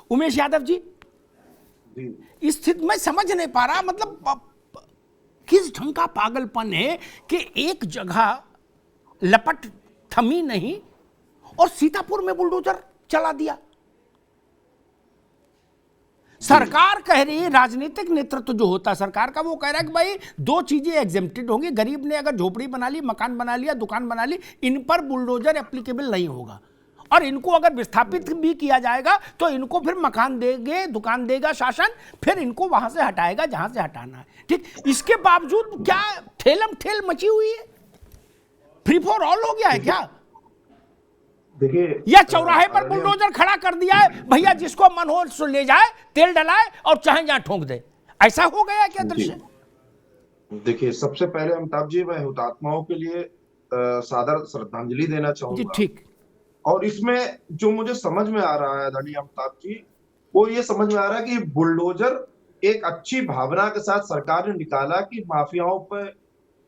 उमेश यादव जी, इस स्थिति में समझ नहीं पा रहा, मतलब किस ढंग का पागलपन है कि एक जगह लपट थमी नहीं और सीतापुर में बुलडोजर चला दिया। सरकार कह रही है, राजनीतिक नेतृत्व जो होता है सरकार का, वो कह रहा है कि भाई दो चीजें एग्जेम्प्टेड होंगी, गरीब ने अगर झोपड़ी बना ली, मकान बना लिया, दुकान बना ली, इन पर बुलडोजर एप्लीकेबल नहीं होगा, और इनको अगर विस्थापित भी किया जाएगा तो इनको फिर मकान देंगे, दुकान देगा शासन, फिर इनको वहां से हटाएगा जहां से हटाना है। ठीक, इसके बावजूद क्या ठेलम ठेल मची हुई है? फ्री फॉर ऑल हो गया है क्या? देखिए, या चौराहे पर बुलडोजर खड़ा कर दिया है, भैया जिसको मन हो सो ले जाए, तेल डलाए और चाहे जहां ठोक दे, ऐसा हो गया क्या दृश्य? देखिए, सबसे पहले अमिताभ जी, मैं हुतात्माओं के लिए सादर श्रद्धांजलि देना जी चाहूंगा। ठीक। और इसमें जो मुझे समझ में आ रहा है आदरणीय अमिताभ जी, वो ये समझ में आ रहा है कि बुलडोजर एक अच्छी भावना के साथ सरकार ने निकाला कि माफियाओं पे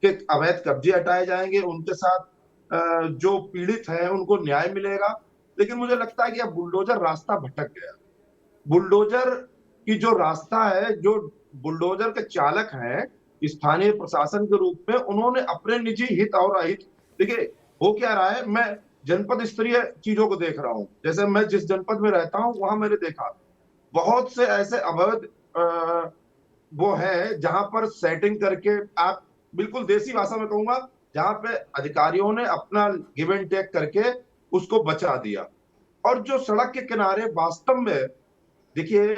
के अवैध कब्जे हटाए जाएंगे, उनके साथ जो पीड़ित हैं उनको न्याय मिलेगा। लेकिन मुझे लगता है कि अब बुलडोजर रास्ता भटक गया। बुलडोजर की जो रास्ता है, जो बुलडोजर के चालक हैं स्थानीय प्रशासन के रूप में, उन्होंने अपने निजी हित और अहित, देखिए हो क्या रहा है, मैं जनपद स्तरीय चीजों को देख रहा हूं। जैसे मैं जिस जनपद में रहता हूं, वहां मैंने देखा बहुत से ऐसे अवैध वो है जहां पर सेटिंग करके, आप बिल्कुल देसी भाषा में कहूंगा, जहां पे अधिकारियों ने अपना गिव एंड टेक करके उसको बचा दिया। और जो सड़क के किनारे वास्तव में, देखिए,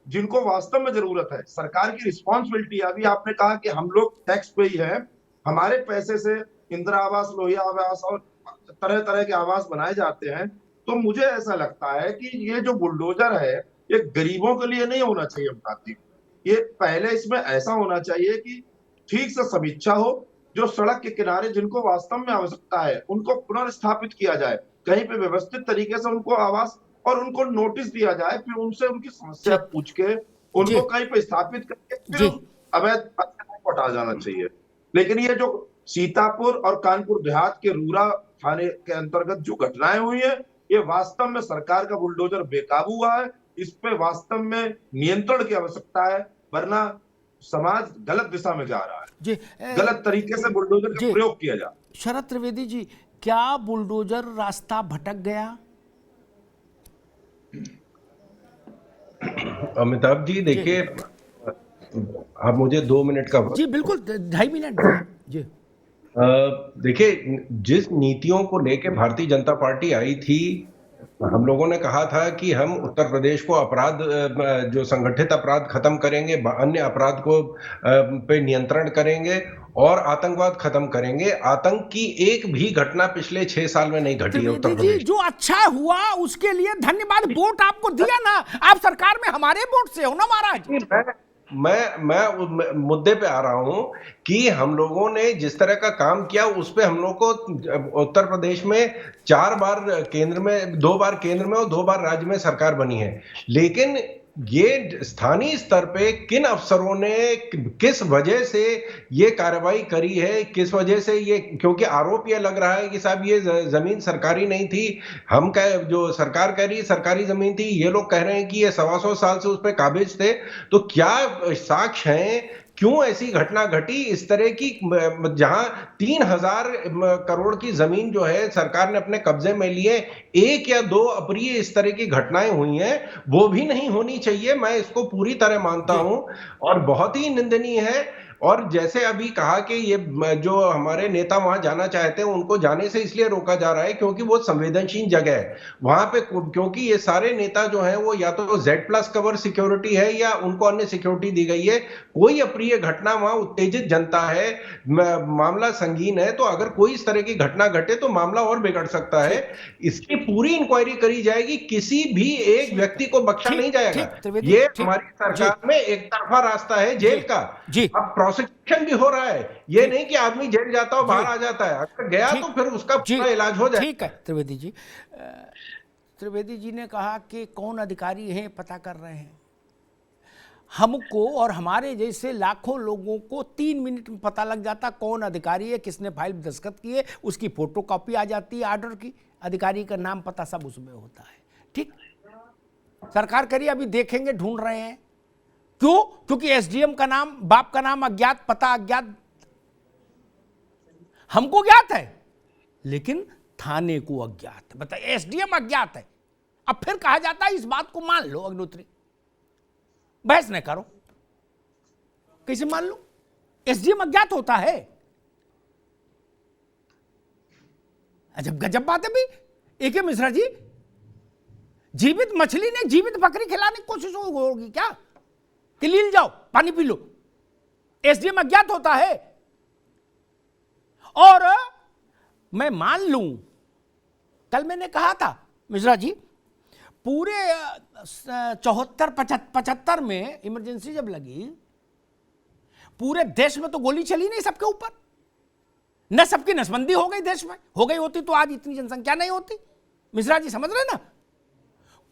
जिनको वास्तव में जरूरत है, सरकार की रिस्पॉन्सिबिलिटी, अभी आपने कहा कि हम लोग टैक्स पे ही है, हमारे पैसे से इंदिरा आवास, लोहिया आवास और तरह तरह के आवास बनाए जाते हैं। तो मुझे ऐसा लगता है कि ये जो बुलडोजर है, ये गरीबों के लिए नहीं होना चाहिए अमिताभ जी। ये पहले इसमें ऐसा होना चाहिए कि ठीक से समीक्षा हो, जो सड़क के किनारे जिनको वास्तव में आवश्यकता है उनको पुनर्स्थापित किया जाए, कहीं पे व्यवस्थित तरीके से उनको आवास और उनको नोटिस दिया जाए, फिर उनसे उनकी समस्या ठीक। पूछ के जी उनको कहीं पे स्थापित करके फिर जी। उस अवैध को हटा जाना चाहिए। लेकिन ये जो सीतापुर और कानपुर देहात के रूरा थाने के अंतर्गत जो घटनाएं हुई है, ये वास्तव में सरकार का बुलडोजर बेकाबू हुआ है। इस पे वास्तव में नियंत्रण की आवश्यकता है, वरना समाज गलत दिशा में जा रहा है। जी गलत तरीके से बुलडोजर का जी। प्रयोग किया जा रहा है। शरद त्रिवेदी जी, क्या बुलडोजर रास्ता भटक गया? अमिताभ जी देखिए, आप मुझे 2 मिनट का जी बिल्कुल, 2.5 मिनट जी। देखिए, जिस नीतियों को लेके भारतीय जनता पार्टी आई थी, हम लोगों ने कहा था कि हम उत्तर प्रदेश को अपराध, जो संगठित अपराध खत्म करेंगे, अन्य अपराध को पे नियंत्रण करेंगे और आतंकवाद खत्म करेंगे। आतंक की एक भी घटना पिछले 6 साल में नहीं घटी है उत्तर त्रिवेदी जी, प्रदेश। जो अच्छा हुआ उसके लिए धन्यवाद। वोट आपको दिया ना, आप सरकार में हमारे वोट से हो ना महाराज। मैं मुद्दे पे आ रहा हूं कि हम लोगों ने जिस तरह का काम किया, उस पे हम लोग को उत्तर प्रदेश में 4 बार केंद्र में, 2 बार केंद्र में और 2 बार राज्य में सरकार बनी है। लेकिन ये स्थानीय स्तर पे किन अफसरों ने किस वजह से ये कार्रवाई करी है, किस वजह से ये, क्योंकि आरोप ये लग रहा है कि साहब ये जमीन सरकारी नहीं थी, हम कह, जो सरकार कह रही है सरकारी जमीन थी, ये लोग कह रहे हैं कि ये 125 साल से उस पर काबिज थे। तो क्या साक्ष्य हैं, क्यों ऐसी घटना घटी इस तरह की, जहां 3000 करोड़ की जमीन जो है सरकार ने अपने कब्जे में लिए, 1 या 2 अप्रिय इस तरह की घटनाएं हुई हैं, वो भी नहीं होनी चाहिए। मैं इसको पूरी तरह मानता हूं और बहुत ही निंदनीय है। और जैसे अभी कहा कि ये जो हमारे नेता वहां जाना चाहते हैं, उनको जाने से इसलिए रोका जा रहा है क्योंकि वो संवेदनशील जगह है वहां पे, क्योंकि ये सारे नेता जो हैं वो या तो Z+ कवर सिक्योरिटी है या उनको अन्य सिक्योरिटी दी गई है। कोई अप्रिय घटना, वहां उत्तेजित जनता है, मामला संगीन है, तो अगर कोई इस तरह की घटना घटे तो मामला और बिगड़ सकता है। इसकी पूरी इंक्वायरी करी जाएगी, किसी भी एक व्यक्ति को बख्शा नहीं जाएगा। ये हमारी सरकार में एक तरफा रास्ता है जेल का। अब प्रोसिक्यूशन भी हो रहा है, ये नहीं कि आदमी जेल जाता हो बाहर आ जाता है, अगर गया तो फिर उसका पूरा इलाज हो जाए। ठीक है त्रिवेदी जी। त्रिवेदी जी ने कहा कि कौन अधिकारी हैं पता कर रहे हैं। हमको और हमारे जैसे लाखों लोगों को 3 मिनट में पता लग जाता कौन अधिकारी है, किसने फाइल दस्तखत किए, उसकी फोटोकॉपी आ जाती है, आर्डर की, अधिकारी का नाम पता सब उसमें होता है। ठीक, सरकार करिए, अभी देखेंगे, ढूंढ रहे हैं। क्यों? क्योंकि एसडीएम का नाम, बाप का नाम अज्ञात, पता अज्ञात, हमको ज्ञात है लेकिन थाने को अज्ञात है। बताइए, एसडीएम अज्ञात है, अब फिर कहा जाता है इस बात को मान लो। अग्निहोत्री, बहस न करो, कैसे मान लो? एसडीएम अज्ञात होता है। अजब गजब बात है भाई। एके मिश्रा जी, जीवित मछली ने जीवित बकरी खिलाने की कोशिश होगी क्या कि लील जाओ पानी पी लो? एसडीएम अज्ञात होता है। और मैं मान लूं, कल मैंने कहा था मिश्रा जी, पूरे 74-75 में इमरजेंसी जब लगी, पूरे देश में तो गोली चली नहीं सबके ऊपर, न सबकी नसबंदी हो गई देश में। हो गई होती तो आज इतनी जनसंख्या नहीं होती। मिश्रा जी समझ रहे ना?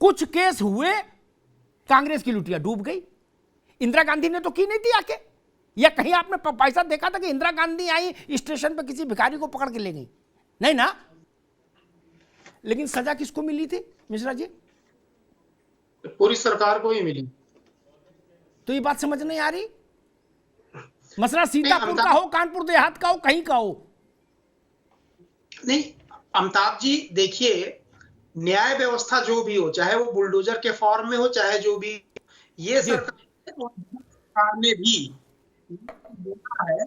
कुछ केस हुए, कांग्रेस की लुटिया डूब गई। इंदिरा गांधी ने तो की नहीं थी आके, या कहीं आपने पैसा देखा था कि इंदिरा गांधी आई स्टेशन पे किसी भिखारी को पकड़ के ले गई? नहीं ना। लेकिन सजा किसको मिली थी मिश्रा जी? पूरी सरकार को ही मिली। तो ये बात समझ नहीं आ रही। मसला सीतापुर का हो, कानपुर देहात का हो, कहीं का हो। नहीं अमिताभ जी, देखिए, न्याय व्यवस्था जो भी हो, चाहे वो बुलडोजर के फॉर्म में हो, चाहे जो भी, ये सरकार ने भी बोला है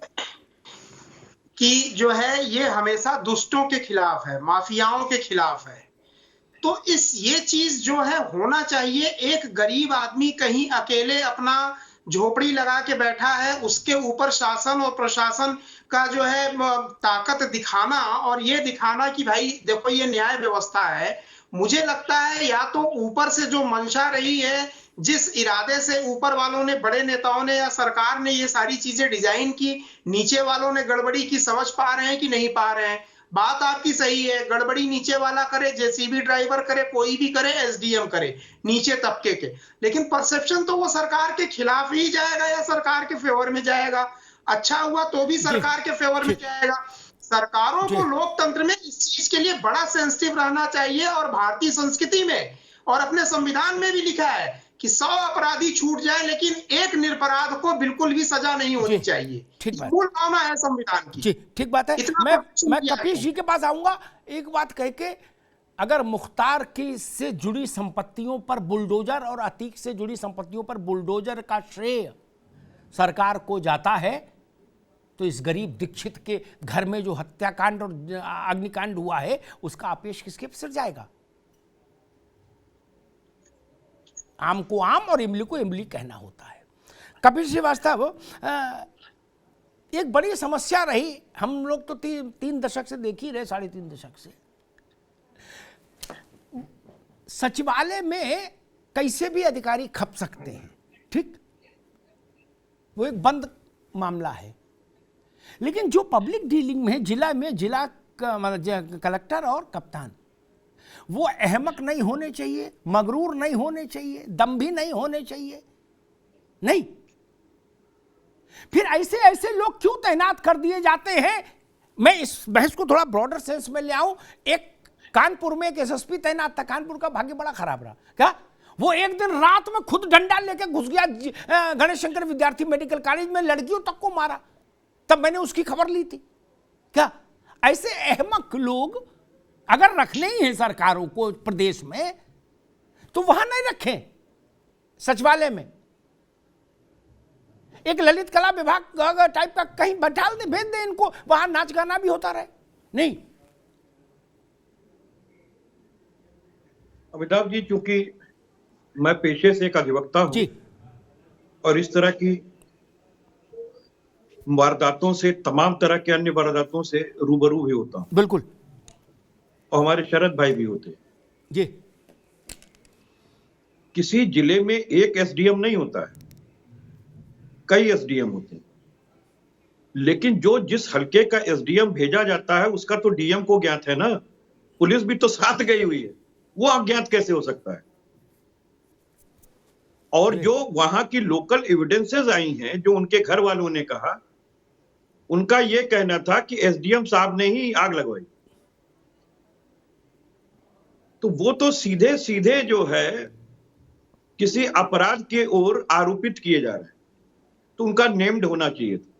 कि जो है ये हमेशा दुष्टों के खिलाफ है, माफियाओं के खिलाफ है। तो ये चीज जो है होना चाहिए। एक गरीब आदमी कहीं अकेले अपना झोपड़ी लगा के बैठा है, उसके ऊपर शासन और प्रशासन का जो है ताकत दिखाना, और ये दिखाना कि भाई देखो ये न्याय व्यवस्था है। मुझे लगता है या तो ऊपर से जो मंशा रही है, जिस इरादे से ऊपर वालों ने, बड़े नेताओं ने या सरकार ने ये सारी चीजें डिजाइन की, नीचे वालों ने गड़बड़ी की समझ पा रहे हैं कि नहीं पा रहे हैं। बात आपकी सही है, गड़बड़ी नीचे वाला करे, जेसीबी ड्राइवर करे, कोई भी करे, एसडीएम करे, नीचे तबके के, लेकिन परसेप्शन तो वो सरकार के खिलाफ ही जाएगा या सरकार के फेवर में जाएगा। अच्छा हुआ तो भी सरकार के फेवर में जाएगा। सरकारों को लोकतंत्र में इस चीज के लिए बड़ा सेंसिटिव रहना चाहिए। और भारतीय संस्कृति में और अपने संविधान में भी लिखा है कि 100 अपराधी छूट जाए लेकिन एक निरपराध को बिल्कुल भी सजा नहीं होनी चाहिए। ठीक बात, मूल भावना है संविधान की। जी ठीक बात है। मैं कपीश जी के पास आऊंगा एक बात कह के। अगर मुख्तार की से जुड़ी संपत्तियों पर बुलडोजर और अतीक से जुड़ी संपत्तियों पर बुलडोजर का श्रेय सरकार को जाता है, तो इस गरीब दीक्षित के घर में जो हत्याकांड और अग्निकांड हुआ है उसका आपेश किसके सिर जाएगा? आम को आम और इमली को इमली कहना होता है। कपिल श्रीवास्तव, एक बड़ी समस्या रही, हम लोग तो 3 दशक से देख ही रहे, 3.5 दशक से, सचिवालय में कैसे भी अधिकारी खप सकते हैं, ठीक, वो एक बंद मामला है। लेकिन जो पब्लिक डीलिंग में जिला में जिला कलेक्टर और कप्तान, वो अहमक नहीं होने चाहिए, मगरूर नहीं होने चाहिए, दम्भी नहीं होने चाहिए। नहीं, फिर ऐसे ऐसे लोग क्यों तैनात कर दिए जाते हैं? मैं इस बहस को थोड़ा ब्रॉडर सेंस में ले आऊं। एक कानपुर में एक एसएसपी तैनात था, कानपुर का भाग्य बड़ा खराब रहा। क्या वो एक दिन रात में खुद डंडा लेके घुस गया गणेश शंकर विद्यार्थी मेडिकल कॉलेज में, लड़कियों तक को मारा, तब मैंने उसकी खबर ली थी। क्या ऐसे अहमक लोग अगर रखने ही है सरकारों को प्रदेश में, तो वहां नहीं रखें। सचिवालय में एक ललित कला विभाग टाइप का कहीं बैठा दे, भेज दे इनको, वहां नाच गाना भी होता रहे। नहीं, अमिताभ जी, चूंकि मैं पेशे से एक अधिवक्ता हूं जी, और इस तरह की वारदातों से, तमाम तरह के अन्य वारदातों से रूबरू भी होता हूं। बिल्कुल। और हमारे शरद भाई भी होते जी। किसी जिले में एक एसडीएम नहीं होता है, कई एसडीएम होते हैं। लेकिन जो जिस हल्के का एसडीएम भेजा जाता है उसका तो डीएम को ज्ञात है ना, पुलिस भी तो साथ गई हुई है, वो अज्ञात कैसे हो सकता है? और जो वहां की लोकल एविडेंसेस आई हैं, जो उनके घर वालों ने कहा, उनका यह कहना था कि एसडीएम साहब ने ही आग लगवाई। तो वो तो सीधे सीधे जो है किसी अपराध की ओर आरोपित किए जा रहे हैं, तो उनका नेम्ड होना चाहिए था।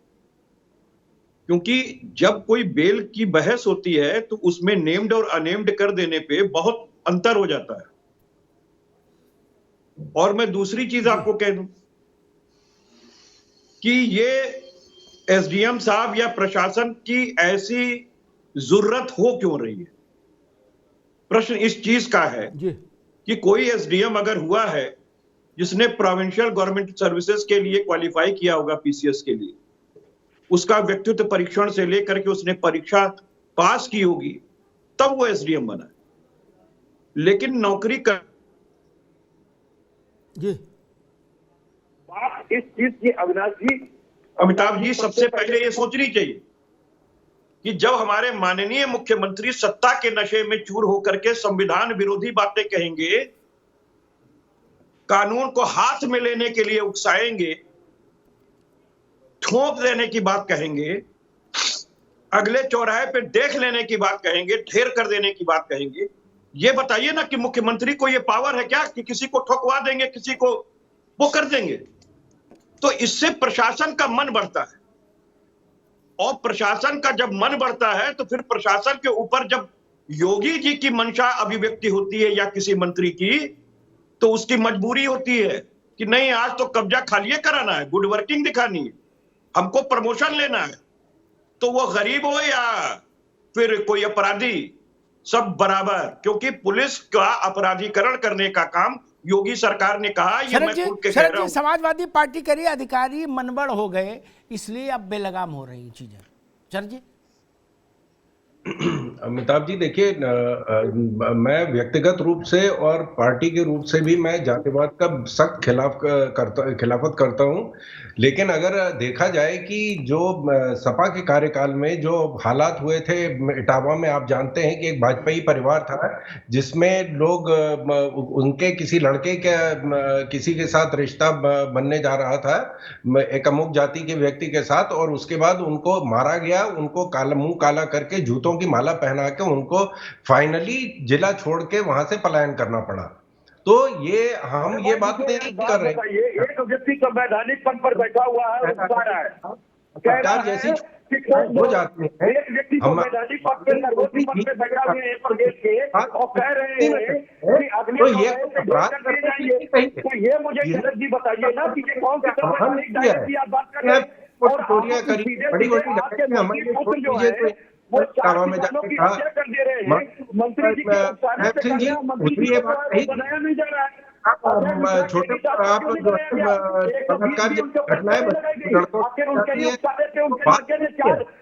क्योंकि जब कोई बेल की बहस होती है तो उसमें नेम्ड और अनेम्ड कर देने पे बहुत अंतर हो जाता है। और मैं दूसरी चीज आपको कह दूं कि ये एसडीएम साहब या प्रशासन की ऐसी जरूरत हो क्यों रही है। प्रश्न इस चीज का है जी कि कोई एसडीएम अगर हुआ है जिसने प्रोविंशियल गवर्नमेंट सर्विसेज के लिए क्वालिफाई किया होगा, पीसीएस के लिए, उसका व्यक्तित्व परीक्षण से लेकर के उसने परीक्षा पास की होगी, तब वो एसडीएम बना है। लेकिन नौकरी कर जी बात इस चीज की अविनाश जी, अमिताभ जी, सबसे पहले ये सोचनी चाहिए कि जब हमारे माननीय मुख्यमंत्री सत्ता के नशे में चूर होकर के संविधान विरोधी बातें कहेंगे, कानून को हाथ में लेने के लिए उकसाएंगे, ठोक देने की बात कहेंगे, अगले चौराहे पे देख लेने की बात कहेंगे, ढेर कर देने की बात कहेंगे, ये बताइए ना कि मुख्यमंत्री को ये पावर है क्या कि किसी को ठोकवा देंगे, किसी को वो कर देंगे। तो इससे प्रशासन का मन बढ़ता है, और प्रशासन का जब मन बढ़ता है तो फिर प्रशासन के ऊपर जब योगी जी की मंशा अभिव्यक्ति होती है या किसी मंत्री की, तो उसकी मजबूरी होती है कि नहीं, आज तो कब्जा खालिए कराना है, गुड वर्किंग दिखानी है, हमको प्रमोशन लेना है। तो वो गरीब हो या फिर कोई अपराधी, सब बराबर, क्योंकि पुलिस का अपराधीकरण करने का काम योगी सरकार ने कहा। ये मैं खुद के कह रहा हूं। समाजवादी पार्टी करिए अधिकारी मनबड़ हो गए, इसलिए अब बेलगाम हो रही चीजें। शरद जी अमिताभ जी देखिए, मैं व्यक्तिगत रूप से और पार्टी के रूप से भी मैं जातिवाद का सख्त खिलाफत करता हूं। लेकिन अगर देखा जाए कि जो सपा के कार्यकाल में जो हालात हुए थे इटावा में, आप जानते हैं कि एक वाजपेयी परिवार था जिसमें लोग उनके किसी लड़के के किसी के साथ रिश्ता बनने जा रहा था एक अमुक जाति के व्यक्ति के साथ, और उसके बाद उनको मारा गया, उनको मुंह काला करके जूतों की माला पहना के उनको फाइनली जिला छोड़ के वहां से पलायन करना पड़ा। तो ये हम ये बात नहीं कर रहे। एक व्यक्ति संवैधानिक पद पर बैठा हुआ है, उठा रहा है, सरकार जैसी हो जाती है, एक व्यक्ति संवैधानिक पद पर सर्वोच्च पद पर बैठा हुए हैं प्रदेश के, और कह रहे हैं कि अगले तो ये अपराध करने चाहिए। तो ये मुझे शरद जी बताइए ना कि ये कौन सी संवैधानिक दायरे की आप बात कर रहे हैं। और चोरियां करी, बड़ी हमारे पुत्र जो है वो 4 में किसानों की जाके हत्या कर दे रहे हैं, मंत्री जी के उकसाने से कर रहे हैं, मंत्री जी को बनाया नहीं जा रहा है। छोटे आप बलात्कार घटनाएं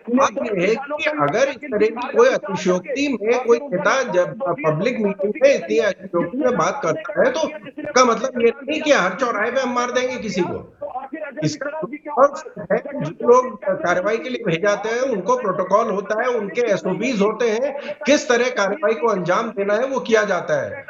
बात ये है कि अगर इस तरह की कोई अतिशयोक्ति में कोई नेता जब पब्लिक मीटिंग में इतनी अतिशयोक्ति में बात करता है, तो इसका मतलब ये नहीं कि हर चौराहे पे हम मार देंगे किसी को। जो लोग कार्रवाई के लिए भेजे जाते हैं उनको प्रोटोकॉल होता है, उनके एसओपीज होते हैं, किस तरह कार्रवाई को अंजाम देना है वो किया जाता है।